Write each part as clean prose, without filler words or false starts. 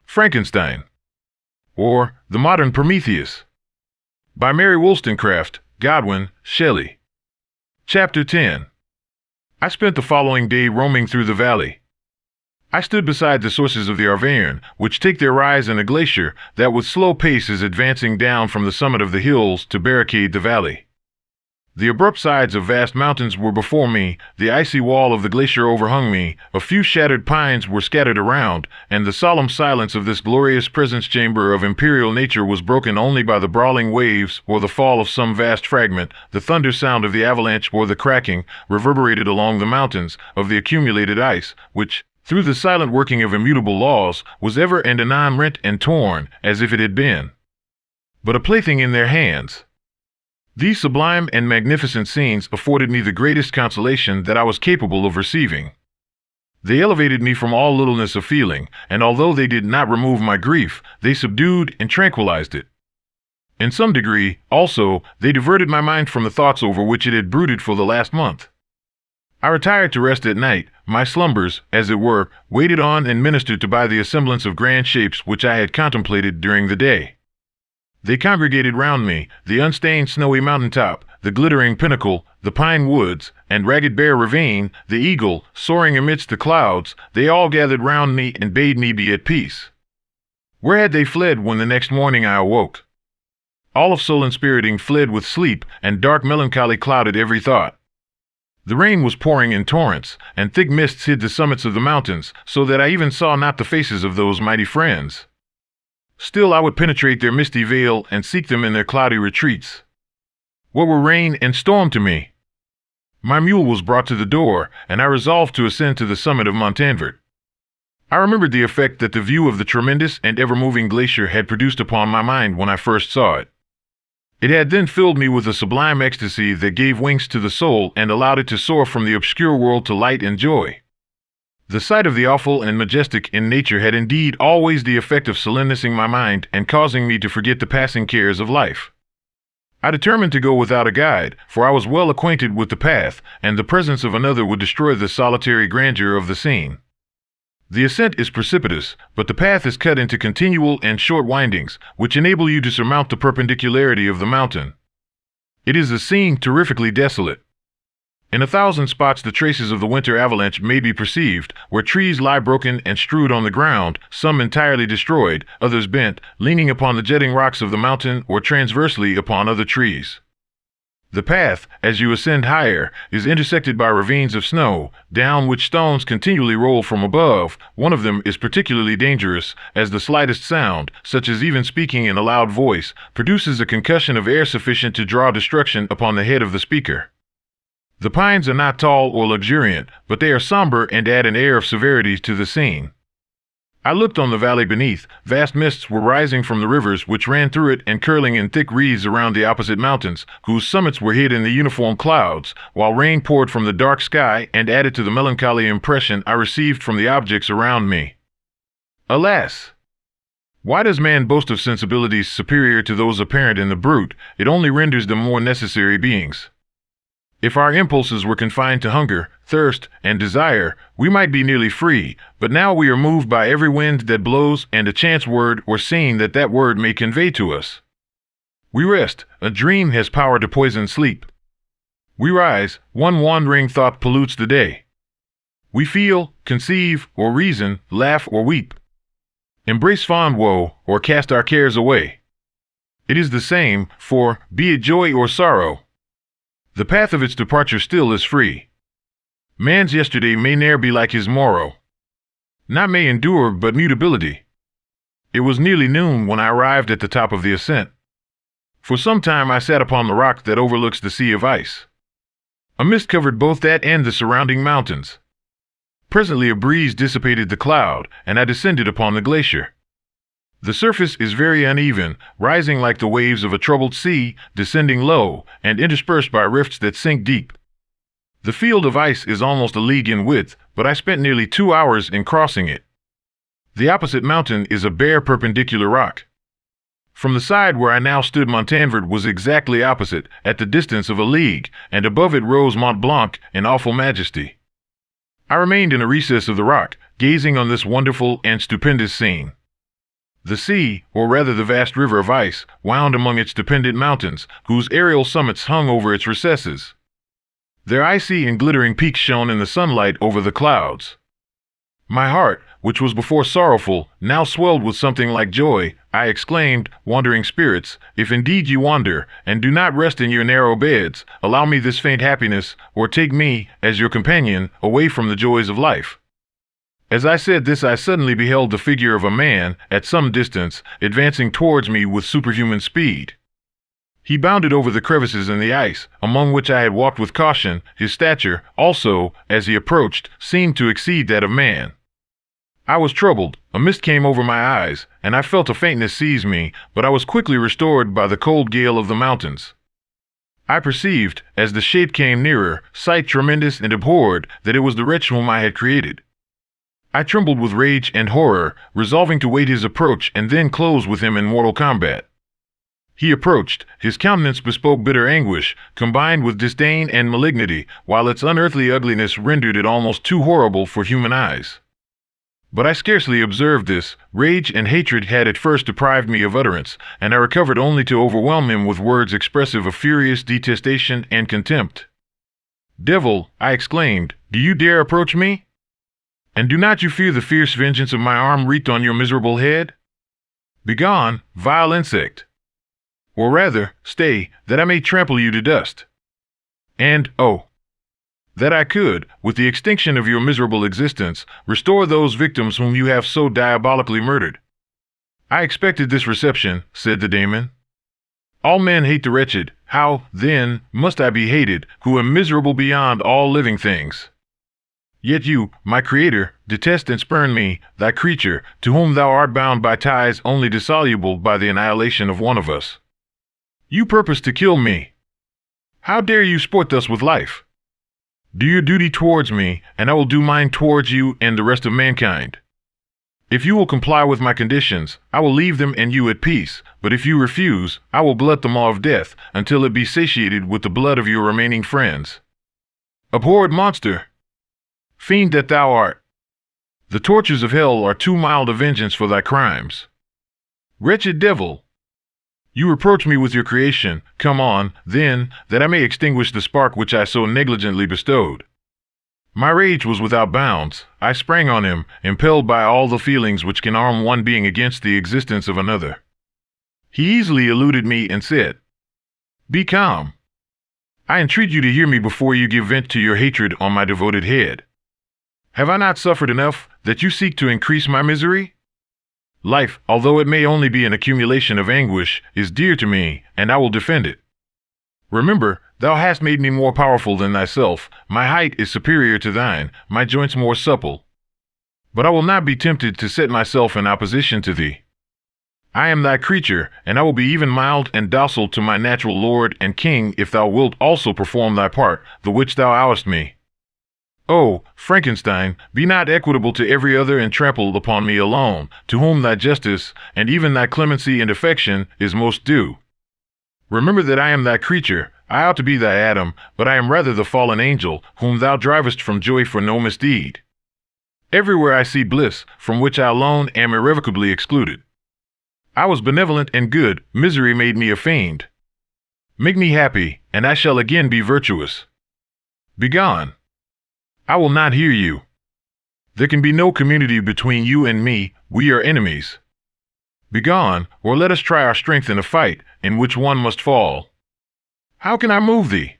Frankenstein, or The Modern Prometheus, by Mary Wollstonecraft, Godwin, Shelley. Chapter 10. I spent the following day roaming through the valley. I stood beside the sources of the Arverne, which take their rise in a glacier that with slow pace is advancing down from the summit of the hills to barricade the valley. The abrupt sides of vast mountains were before me, the icy wall of the glacier overhung me, a few shattered pines were scattered around, and the solemn silence of this glorious presence chamber of imperial nature was broken only by the brawling waves or the fall of some vast fragment, the thunder sound of the avalanche or the cracking, reverberated along the mountains, of the accumulated ice, which, through the silent working of immutable laws, was ever and anon rent and torn, as if it had been but a plaything in their hands. These sublime and magnificent scenes afforded me the greatest consolation that I was capable of receiving. They elevated me from all littleness of feeling, and although they did not remove my grief, they subdued and tranquilized it. In some degree, also, they diverted my mind from the thoughts over which it had brooded for the last month. I retired to rest at night, my slumbers, as it were, waited on and ministered to by the assemblance of grand shapes which I had contemplated during the day. They congregated round me, the unstained snowy mountaintop, the glittering pinnacle, the pine woods, and ragged bare ravine, the eagle, soaring amidst the clouds, they all gathered round me and bade me be at peace. Where had they fled when the next morning I awoke? All of soul inspiriting fled with sleep, and dark melancholy clouded every thought. The rain was pouring in torrents, and thick mists hid the summits of the mountains, so that I even saw not the faces of those mighty friends. Still I would penetrate their misty veil and seek them in their cloudy retreats. What were rain and storm to me? My mule was brought to the door, and I resolved to ascend to the summit of Montanvert. I remembered the effect that the view of the tremendous and ever-moving glacier had produced upon my mind when I first saw it. It had then filled me with a sublime ecstasy that gave wings to the soul and allowed it to soar from the obscure world to light and joy. The sight of the awful and majestic in nature had indeed always the effect of solemnizing my mind and causing me to forget the passing cares of life. I determined to go without a guide, for I was well acquainted with the path, and the presence of another would destroy the solitary grandeur of the scene. The ascent is precipitous, but the path is cut into continual and short windings, which enable you to surmount the perpendicularity of the mountain. It is a scene terrifically desolate. In 1,000 spots the traces of the winter avalanche may be perceived, where trees lie broken and strewed on the ground, some entirely destroyed, others bent, leaning upon the jetting rocks of the mountain or transversely upon other trees. The path, as you ascend higher, is intersected by ravines of snow, down which stones continually roll from above. One of them is particularly dangerous, as the slightest sound, such as even speaking in a loud voice, produces a concussion of air sufficient to draw destruction upon the head of the speaker. The pines are not tall or luxuriant, but they are somber and add an air of severity to the scene. I looked on the valley beneath. Vast mists were rising from the rivers which ran through it and curling in thick wreaths around the opposite mountains, whose summits were hid in the uniform clouds, while rain poured from the dark sky and added to the melancholy impression I received from the objects around me. Alas! Why does man boast of sensibilities superior to those apparent in the brute? It only renders them more necessary beings. If our impulses were confined to hunger, thirst, and desire, we might be nearly free, but now we are moved by every wind that blows and a chance word or scene that word may convey to us. We rest, a dream has power to poison sleep. We rise, one wandering thought pollutes the day. We feel, conceive, or reason, laugh or weep. Embrace fond woe, or cast our cares away. It is the same, for, be it joy or sorrow, the path of its departure still is free. Man's yesterday may ne'er be like his morrow. Not may endure, but mutability. It was nearly noon when I arrived at the top of the ascent. For some time I sat upon the rock that overlooks the sea of ice. A mist covered both that and the surrounding mountains. Presently a breeze dissipated the cloud, and I descended upon the glacier. The surface is very uneven, rising like the waves of a troubled sea, descending low, and interspersed by rifts that sink deep. The field of ice is almost a league in width, but I spent nearly 2 hours in crossing it. The opposite mountain is a bare perpendicular rock. From the side where I now stood Montanvert was exactly opposite, at the distance of a league, and above it rose Mont Blanc in awful majesty. I remained in a recess of the rock, gazing on this wonderful and stupendous scene. The sea, or rather the vast river of ice, wound among its dependent mountains, whose aerial summits hung over its recesses. Their icy and glittering peaks shone in the sunlight over the clouds. My heart, which was before sorrowful, now swelled with something like joy. I exclaimed, wandering spirits, if indeed you wander, and do not rest in your narrow beds, allow me this faint happiness, or take me, as your companion, away from the joys of life. As I said this, I suddenly beheld the figure of a man, at some distance, advancing towards me with superhuman speed. He bounded over the crevices in the ice, among which I had walked with caution. His stature, also, as he approached, seemed to exceed that of man. I was troubled, a mist came over my eyes, and I felt a faintness seize me, but I was quickly restored by the cold gale of the mountains. I perceived, as the shape came nearer, sight tremendous and abhorred, that it was the wretch whom I had created. I trembled with rage and horror, resolving to wait his approach and then close with him in mortal combat. He approached, his countenance bespoke bitter anguish, combined with disdain and malignity, while its unearthly ugliness rendered it almost too horrible for human eyes. But I scarcely observed this. Rage and hatred had at first deprived me of utterance, and I recovered only to overwhelm him with words expressive of furious detestation and contempt. "Devil," I exclaimed, "do you dare approach me? And do not you fear the fierce vengeance of my arm wreaked on your miserable head? Begone, vile insect! Or rather, stay, that I may trample you to dust. And, oh, that I could, with the extinction of your miserable existence, restore those victims whom you have so diabolically murdered." "I expected this reception," said the daemon. "All men hate the wretched. How, then, must I be hated, who am miserable beyond all living things? Yet you, my creator, detest and spurn me, thy creature, to whom thou art bound by ties only dissoluble by the annihilation of one of us. You purpose to kill me. How dare you sport thus with life? Do your duty towards me, and I will do mine towards you and the rest of mankind. If you will comply with my conditions, I will leave them and you at peace, but if you refuse, I will glut the maw of death until it be satiated with the blood of your remaining friends. Abhorred monster! Fiend that thou art! The tortures of hell are too mild a vengeance for thy crimes. Wretched devil! You reproach me with your creation. Come on, then, that I may extinguish the spark which I so negligently bestowed." My rage was without bounds. I sprang on him, impelled by all the feelings which can arm one being against the existence of another. He easily eluded me and said, "Be calm. I entreat you to hear me before you give vent to your hatred on my devoted head. Have I not suffered enough, that you seek to increase my misery? Life, although it may only be an accumulation of anguish, is dear to me, and I will defend it. Remember, thou hast made me more powerful than thyself. My height is superior to thine, my joints more supple. But I will not be tempted to set myself in opposition to thee. I am thy creature, and I will be even mild and docile to my natural lord and king if thou wilt also perform thy part, the which thou owest me. Oh, Frankenstein, be not equitable to every other and trample upon me alone, to whom thy justice, and even thy clemency and affection, is most due. Remember that I am thy creature. I ought to be thy Adam, but I am rather the fallen angel, whom thou drivest from joy for no misdeed. Everywhere I see bliss, from which I alone am irrevocably excluded. I was benevolent and good, misery made me a fiend. Make me happy, and I shall again be virtuous. Begone. I will not hear you. There can be no community between you and me. We are enemies. Begone, or let us try our strength in a fight, in which one must fall. How can I move thee?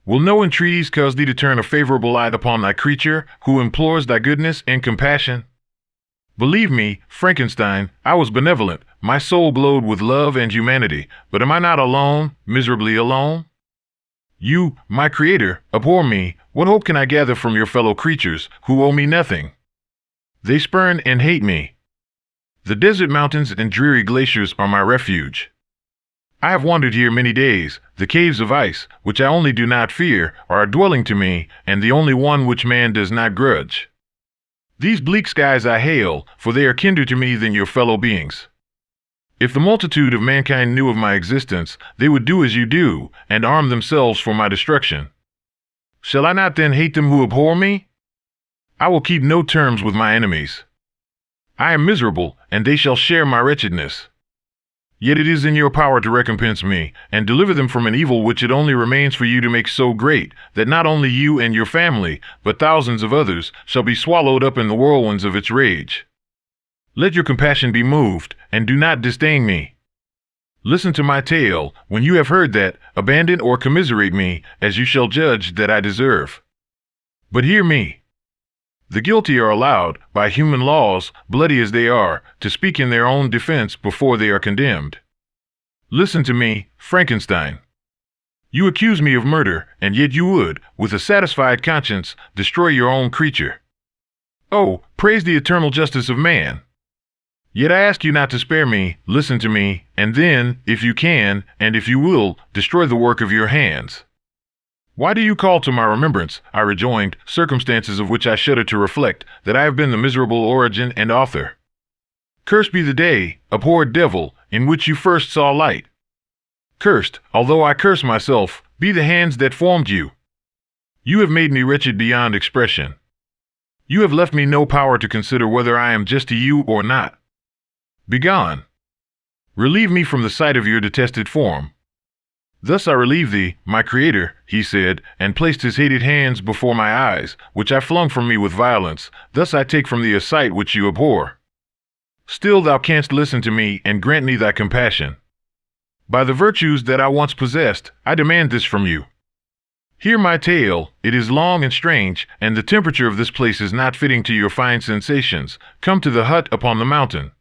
Will no entreaties cause thee to turn a favorable eye upon thy creature, who implores thy goodness and compassion? Believe me, Frankenstein, I was benevolent, my soul glowed with love and humanity, but am I not alone, miserably alone? You, my creator, abhor me. What hope can I gather from your fellow creatures, who owe me nothing? They spurn and hate me. The desert mountains and dreary glaciers are my refuge. I have wandered here many days. The caves of ice, which I only do not fear, are a dwelling to me, and the only one which man does not grudge. These bleak skies I hail, for they are kinder to me than your fellow beings. If the multitude of mankind knew of my existence, they would do as you do, and arm themselves for my destruction. Shall I not then hate them who abhor me? I will keep no terms with my enemies. I am miserable, and they shall share my wretchedness. Yet it is in your power to recompense me, and deliver them from an evil which it only remains for you to make so great, that not only you and your family, but thousands of others, shall be swallowed up in the whirlwinds of its rage. Let your compassion be moved, and do not disdain me. Listen to my tale. When you have heard that, abandon or commiserate me, as you shall judge that I deserve. But hear me. The guilty are allowed, by human laws, bloody as they are, to speak in their own defense before they are condemned. Listen to me, Frankenstein. You accuse me of murder, and yet you would, with a satisfied conscience, destroy your own creature. Oh, praise the eternal justice of man. Yet I ask you not to spare me, listen to me, and then, if you can, and if you will, destroy the work of your hands. Why do you call to my remembrance, I rejoined, circumstances of which I shudder to reflect, that I have been the miserable origin and author? Cursed be the day, abhorred devil, in which you first saw light. Cursed, although I curse myself, be the hands that formed you. You have made me wretched beyond expression. You have left me no power to consider whether I am just to you or not. Begone. Relieve me from the sight of your detested form. Thus I relieve thee, my creator, he said, and placed his hated hands before my eyes, which I flung from me with violence. Thus I take from thee a sight which you abhor. Still thou canst listen to me, and grant me thy compassion. By the virtues that I once possessed, I demand this from you. Hear my tale. It is long and strange, and the temperature of this place is not fitting to your fine sensations. Come to the hut upon the mountain.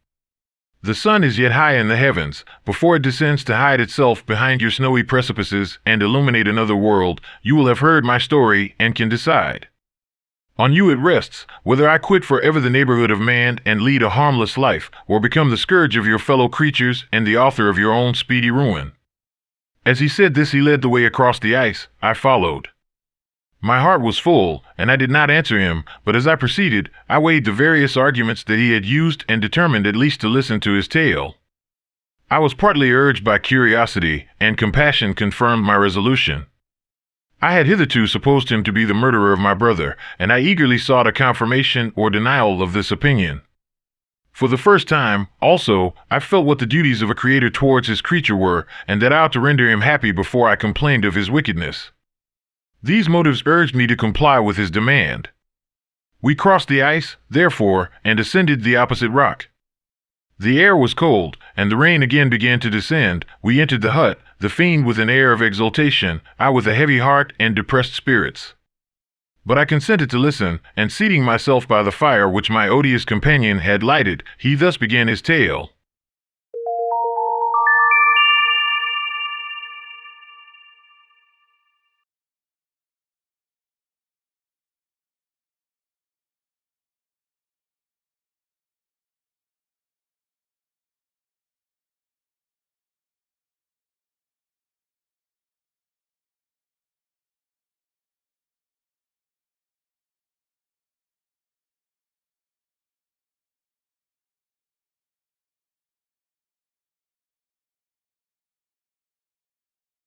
The sun is yet high in the heavens. Before it descends to hide itself behind your snowy precipices and illuminate another world, you will have heard my story and can decide. On you it rests, whether I quit forever the neighborhood of man and lead a harmless life, or become the scourge of your fellow creatures and the author of your own speedy ruin. As he said this, he led the way across the ice. I followed. My heart was full, and I did not answer him, but as I proceeded, I weighed the various arguments that he had used and determined at least to listen to his tale. I was partly urged by curiosity, and compassion confirmed my resolution. I had hitherto supposed him to be the murderer of my brother, and I eagerly sought a confirmation or denial of this opinion. For the first time, also, I felt what the duties of a creator towards his creature were, and that I ought to render him happy before I complained of his wickedness. These motives urged me to comply with his demand. We crossed the ice, therefore, and ascended the opposite rock. The air was cold, and the rain again began to descend. We entered the hut, the fiend with an air of exultation, I with a heavy heart and depressed spirits. But I consented to listen, and seating myself by the fire which my odious companion had lighted, he thus began his tale.